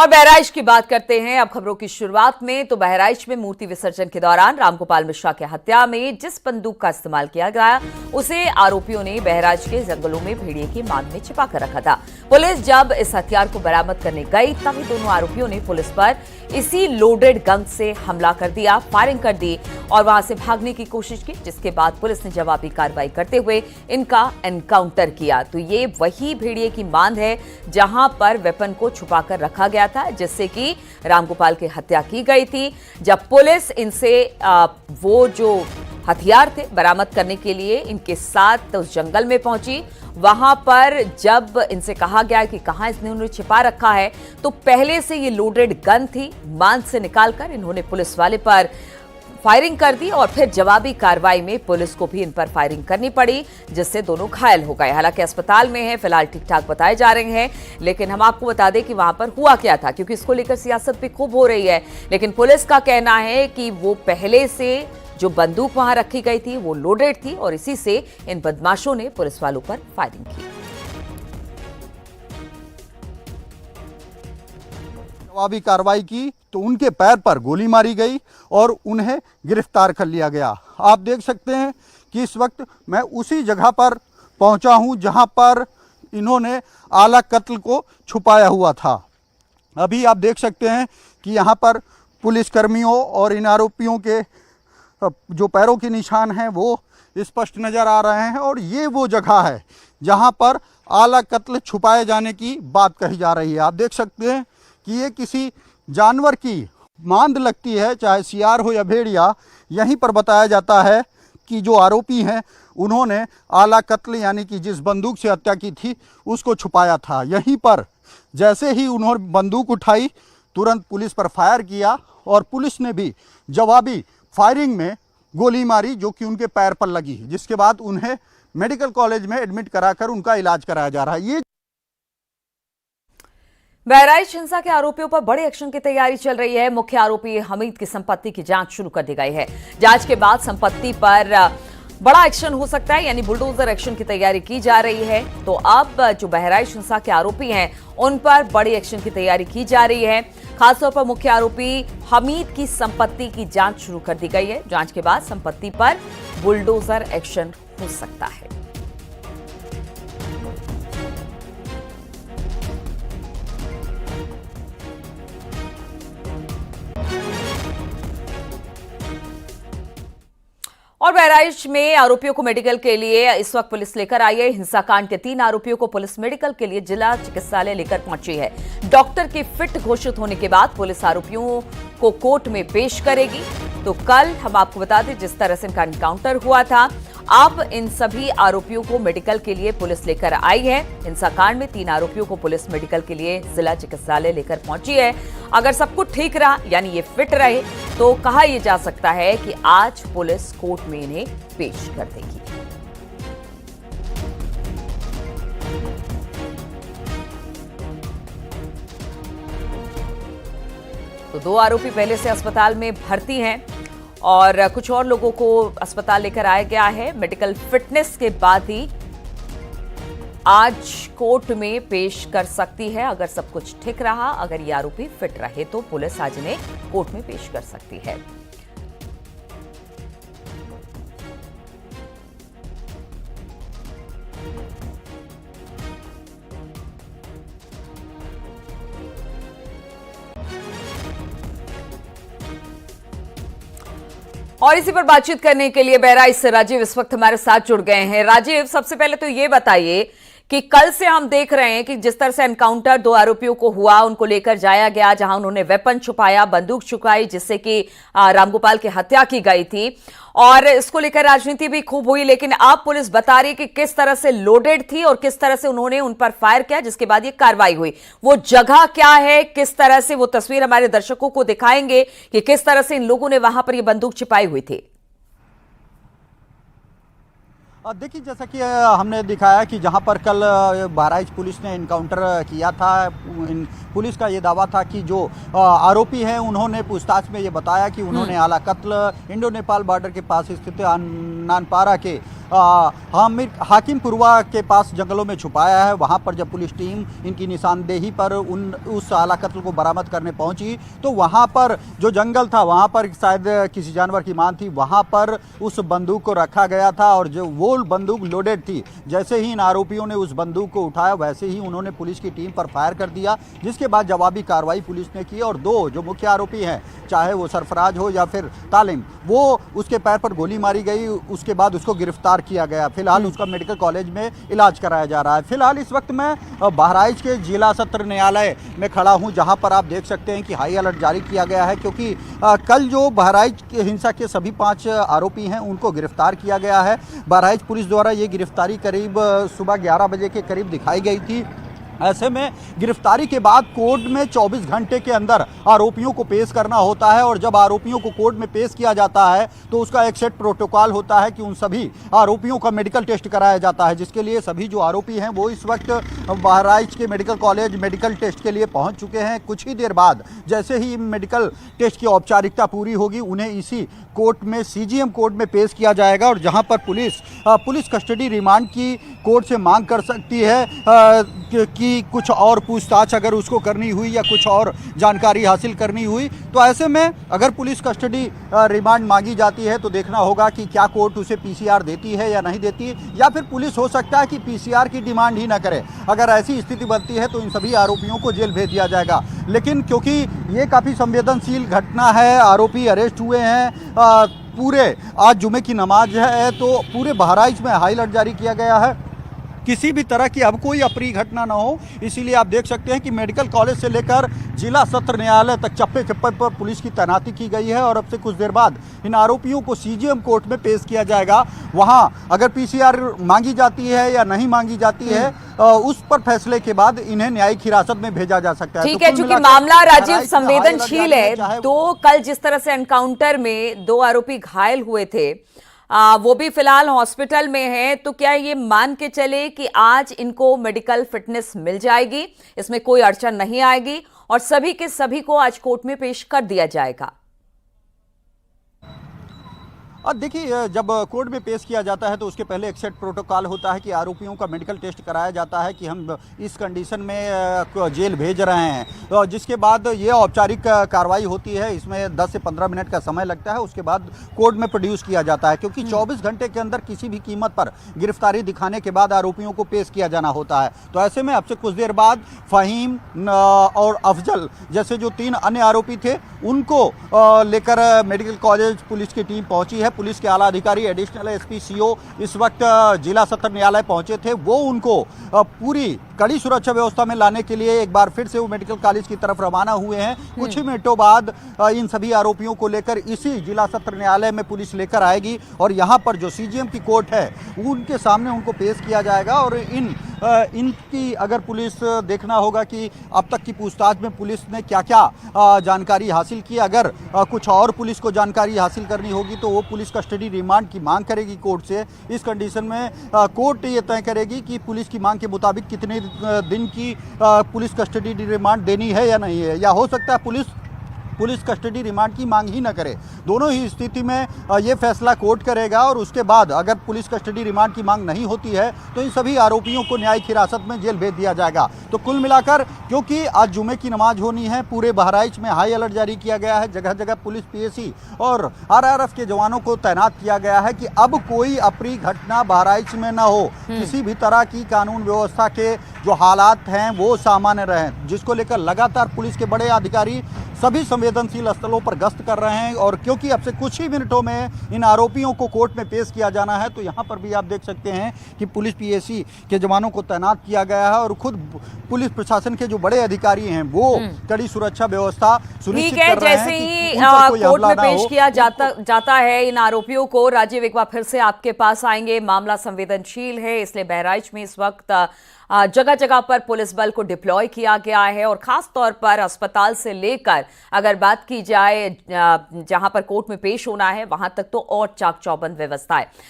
और बहराइच की बात करते हैं अब खबरों की शुरुआत में। तो बहराइच में मूर्ति विसर्जन के दौरान रामगोपाल मिश्रा की हत्या में जिस बंदूक का इस्तेमाल किया गया उसे आरोपियों ने बहराइच के जंगलों में भेड़िए की मांद में छिपा कर रखा था। पुलिस जब इस हथियार को बरामद करने गई तभी दोनों आरोपियों ने पुलिस पर इसी लोडेड गन से हमला कर दिया, फायरिंग कर दी और वहां से भागने की कोशिश की, जिसके बाद पुलिस ने जवाबी कार्रवाई करते हुए इनका एनकाउंटर किया। तो ये वही भेड़िए की मांद है जहां पर वेपन को छुपाकर रखा गया था जिससे कि रामगोपाल की हत्या की गई थी। जब पुलिस इनसे वो जो हथियार थे बरामद करने के लिए इनके साथ उस जंगल में पहुंची, वहां पर जब इनसे कहा गया कि कहां इन्होंने छिपा रखा है तो पहले से ये लोडेड गन थी, मांद से निकालकर इन्होंने पुलिस वाले पर फायरिंग कर दी और फिर जवाबी कार्रवाई में पुलिस को भी इन पर फायरिंग करनी पड़ी जिससे दोनों घायल हो गए। हालांकि अस्पताल में हैं, फिलहाल ठीक ठाक बताए जा रहे हैं, लेकिन हम आपको बता दें कि वहां पर हुआ क्या था, क्योंकि इसको लेकर सियासत भी खूब हो रही है। लेकिन पुलिस का कहना है कि वो पहले से जो बंदूक वहां रखी गई थी वो लोडेड थी और इसी से इन बदमाशों ने पुलिस वालों पर फायरिंग की। जवाबी कार्रवाई की तो उनके पैर पर गोली मारी गई और उन्हें गिरफ्तार कर लिया गया। आप देख सकते हैं कि इस वक्त मैं उसी जगह पर पहुंचा हूं जहां पर इन्होंने आला कत्ल को छुपाया हुआ था। अभी आप देख सकते हैं कि यहां पर पुलिसकर्मियों और इन आरोपियों के जो पैरों के निशान हैं वो स्पष्ट नज़र आ रहे हैं और ये वो जगह है जहां पर आला कत्ल छुपाए जाने की बात कही जा रही है। आप देख सकते हैं कि ये किसी जानवर की मांद लगती है, चाहे सियार हो या भेड़िया। यहीं पर बताया जाता है कि जो आरोपी हैं उन्होंने आला कत्ल यानी कि जिस बंदूक से हत्या की थी उसको छुपाया था। यहीं पर जैसे ही उन्होंने बंदूक उठाई तुरंत पुलिस पर फायर किया और पुलिस ने भी जवाबी फायरिंग में गोली मारी जो कि उनके पैर पर लगी, जिसके बाद उन्हें मेडिकल कॉलेज में एडमिट कराकर उनका इलाज कराया जा रहा है। ये बहराइच हिंसा के आरोपियों पर बड़े एक्शन की तैयारी चल रही है। मुख्य आरोपी हमीद की संपत्ति की जांच शुरू कर दी गई है। जांच के बाद संपत्ति पर बड़ा एक्शन हो सकता है, यानी बुलडोजर एक्शन की तैयारी की जा रही है। तो अब जो बहराइच हिंसा के आरोपी हैं उन पर बड़ी एक्शन की तैयारी की जा रही है। खासतौर पर मुख्य आरोपी हमीद की संपत्ति की जांच शुरू कर दी गई है। जांच के बाद संपत्ति पर बुलडोजर एक्शन हो सकता है। और बहराइच में आरोपियों को मेडिकल के लिए इस वक्त पुलिस लेकर आई है। हिंसाकांड के 3 आरोपियों को पुलिस मेडिकल के लिए जिला चिकित्सालय लेकर पहुंची है। डॉक्टर के फिट घोषित होने के बाद पुलिस आरोपियों को कोर्ट में पेश करेगी। तो कल हम आपको बता दें जिस तरह से इनका एनकाउंटर हुआ था, अब इन सभी आरोपियों को मेडिकल के लिए पुलिस लेकर आई है। हिंसाकांड में 3 आरोपियों को पुलिस मेडिकल के लिए जिला चिकित्सालय लेकर पहुंची है। अगर सब कुछ ठीक रहा यानी ये फिट रहे तो कहा यह जा सकता है कि आज पुलिस कोर्ट में इन्हें पेश कर देगी। तो 2 आरोपी पहले से अस्पताल में भर्ती हैं और कुछ और लोगों को अस्पताल लेकर आया गया है। मेडिकल फिटनेस के बाद ही आज कोर्ट में पेश कर सकती है। अगर सब कुछ ठीक रहा, अगर ये आरोपी फिट रहे तो पुलिस आज इन्हें कोर्ट में पेश कर सकती है। और इसी पर बातचीत करने के लिए बहराइच से राजीव इस वक्त हमारे साथ जुड़ गए हैं। राजीव, सबसे पहले तो ये बताइए कि कल से हम देख रहे हैं कि जिस तरह से एनकाउंटर 2 आरोपियों को हुआ, उनको लेकर जाया गया जहां उन्होंने वेपन छुपाया, बंदूक छुपाई जिससे कि रामगोपाल की हत्या की गई थी और इसको लेकर राजनीति भी खूब हुई। लेकिन अब पुलिस बता रही कि किस तरह से लोडेड थी और किस तरह से उन्होंने उन पर फायर किया जिसके बाद ये कार्रवाई हुई। वो जगह क्या है, किस तरह से वो तस्वीर हमारे दर्शकों को दिखाएंगे कि किस तरह से इन लोगों ने वहां पर ये बंदूक छिपाई हुई थी। देखिए, जैसा कि हमने दिखाया कि जहां पर कल बहराइच पुलिस ने इनकाउंटर किया था इन पुलिस का ये दावा था कि जो आरोपी हैं उन्होंने पूछताछ में ये बताया कि उन्होंने आला कत्ल इंडो नेपाल बॉर्डर के पास स्थित नानपारा के हाकिमपुरवा के पास जंगलों में छुपाया है। वहां पर जब पुलिस टीम इनकी निशानदेही पर उस आला कत्ल को बरामद करने पहुंची तो वहां पर जो जंगल था वहां पर शायद किसी जानवर की मान थी, वहां पर उस बंदूक को रखा गया था और जो वो बंदूक लोडेड थी। जैसे ही इन आरोपियों ने उस बंदूक को उठाया वैसे ही उन्होंने पुलिस की टीम पर फायर कर दिया, जिसके बाद जवाबी कार्रवाई पुलिस ने की और दो जो मुख्य आरोपी हैं, चाहे वो सरफराज हो या फिर तालिम, वो उसके पैर पर गोली मारी गई। उसके बाद उसको गिरफ्तार किया गया। फिलहाल उसका मेडिकल कॉलेज में इलाज कराया जा रहा है। फिलहाल इस वक्त मैं बहराइच के जिला सत्र न्यायालय में खड़ा हूं, जहां पर आप देख सकते हैं कि हाई अलर्ट जारी किया गया है, क्योंकि कल जो बहराइच के हिंसा के सभी 5 आरोपी हैं उनको गिरफ्तार किया गया है। बहराइच पुलिस द्वारा ये गिरफ्तारी करीब सुबह 11 बजे के करीब दिखाई गई थी। ऐसे में गिरफ्तारी के बाद कोर्ट में 24 घंटे के अंदर आरोपियों को पेश करना होता है और जब आरोपियों को कोर्ट में पेश किया जाता है तो उसका एक सेट प्रोटोकॉल होता है कि उन सभी आरोपियों का मेडिकल टेस्ट कराया जाता है, जिसके लिए सभी जो आरोपी हैं वो इस वक्त बहराइच के मेडिकल कॉलेज मेडिकल टेस्ट के लिए पहुंच चुके हैं। कुछ ही देर बाद जैसे ही मेडिकल टेस्ट की औपचारिकता पूरी होगी उन्हें इसी कोर्ट में सीजीएम कोर्ट में पेश किया जाएगा और जहां पर पुलिस कस्टडी रिमांड की कोर्ट से मांग कर सकती है कि कुछ और पूछताछ अगर उसको करनी हुई या कुछ और जानकारी हासिल करनी हुई। तो ऐसे में अगर पुलिस कस्टडी रिमांड मांगी जाती है तो देखना होगा कि क्या कोर्ट उसे पीसीआर देती है या नहीं देती, या फिर पुलिस हो सकता है कि पीसीआर की डिमांड ही ना करे। अगर ऐसी स्थिति बनती है तो इन सभी आरोपियों को जेल भेज दिया जाएगा। लेकिन क्योंकि ये काफ़ी संवेदनशील घटना है, आरोपी अरेस्ट हुए हैं, पूरे आज जुमे की नमाज है तो पूरे बहराइच में हाई अलर्ट जारी किया गया है, किसी भी तरह की अब कोई अप्रिय घटना ना हो। इसीलिए आप देख सकते हैं कि मेडिकल कॉलेज से लेकर जिला सत्र न्यायालय तक चप्पे चप्पे पर पुलिस की तैनाती की गई है और अब से कुछ देर बाद इन आरोपियों को सीजीएम कोर्ट में पेश किया जाएगा। वहां अगर पीसीआर मांगी जाती है या नहीं मांगी जाती है उस पर फैसले के बाद इन्हें न्यायिक हिरासत में भेजा जा सकता है। ठीक है, चूंकि मामला राजीव संवेदनशील है तो कल जिस तरह से एनकाउंटर में 2 आरोपी घायल हुए थे वो भी फिलहाल हॉस्पिटल में है, तो क्या ये मान के चले कि आज इनको मेडिकल फिटनेस मिल जाएगी, इसमें कोई अड़चन नहीं आएगी और सभी के सभी को आज कोर्ट में पेश कर दिया जाएगा? अब देखिए, जब कोर्ट में पेश किया जाता है तो उसके पहले एक सेट प्रोटोकॉल होता है कि आरोपियों का मेडिकल टेस्ट कराया जाता है कि हम इस कंडीशन में जेल भेज रहे हैं, तो जिसके बाद ये औपचारिक कार्रवाई होती है। इसमें 10 से 15 मिनट का समय लगता है। उसके बाद कोर्ट में प्रोड्यूस किया जाता है, क्योंकि 24 घंटे के अंदर किसी भी कीमत पर गिरफ्तारी दिखाने के बाद आरोपियों को पेश किया जाना होता है। तो ऐसे में अब से कुछ देर बाद फहीम और अफजल जैसे जो 3 अन्य आरोपी थे उनको लेकर मेडिकल कॉलेज पुलिस की टीम पहुंची है। पुलिस के आला अधिकारी एडिशनल एसपी सीओ इस वक्त जिला सत्र न्यायालय पहुंचे थे। वो उनको पूरी कड़ी सुरक्षा व्यवस्था में लाने के लिए एक बार फिर से वो मेडिकल कॉलेज की तरफ रवाना हुए हैं। कुछ ही मिनटों बाद इन सभी आरोपियों को लेकर इसी जिला सत्र न्यायालय में पुलिस लेकर आएगी और यहाँ पर जो सीजीएम की कोर्ट है उनके सामने उनको पेश किया जाएगा। और इनकी अगर पुलिस देखना होगा कि अब तक की पूछताछ में पुलिस ने क्या क्या जानकारी हासिल की। अगर कुछ और पुलिस को जानकारी हासिल करनी होगी तो वो पुलिस कस्टडी रिमांड की मांग करेगी कोर्ट से। इस कंडीशन में कोर्ट ये तय करेगी कि पुलिस की मांग के मुताबिक कितने दिन की पुलिस कस्टडी रिमांड देनी है या नहीं है, या हो सकता है पुलिस कस्टडी रिमांड की मांग ही न करे। दोनों ही स्थिति में ये फैसला कोर्ट करेगा और उसके बाद अगर पुलिस कस्टडी रिमांड की मांग नहीं होती है तो इन सभी आरोपियों को न्यायिक हिरासत में जेल भेज दिया जाएगा। तो कुल मिलाकर क्योंकि आज जुमे की नमाज होनी है, पूरे बहराइच में हाई अलर्ट जारी किया गया है। जगह जगह पुलिस पीएसी और आरआरएफ के जवानों को तैनात किया गया है कि अब कोई अप्रिय घटना बहराइच में न हो, किसी भी तरह की कानून व्यवस्था के जो हालात हैं वो सामान्य रहें, जिसको लेकर लगातार पुलिस के बड़े अधिकारी सभी संवेदनशील स्थलों पर गश्त कर रहे हैं। और क्योंकि अब से कुछ ही मिनटों में इन आरोपियों को कोर्ट में पेश किया जाना है तो यहाँ पर भी आप देख सकते हैं कि पुलिस पीएसी के जवानों को तैनात किया गया है और खुद पुलिस प्रशासन के जो बड़े अधिकारी हैं वो कड़ी सुरक्षा व्यवस्था सुनिश्चित कर रहे हैं। जैसे ही कोर्ट में पेश किया जाता है इन आरोपियों को, राजीव एक बार फिर से आपके पास आएंगे। मामला संवेदनशील है, इसलिए बहराइच में इस वक्त जगह जगह पर पुलिस बल को डिप्लॉय किया गया है और खास तौर पर अस्पताल से लेकर अगर बात की जाए जहां पर कोर्ट में पेश होना है वहां तक तो और चाक चौबंद व्यवस्था है।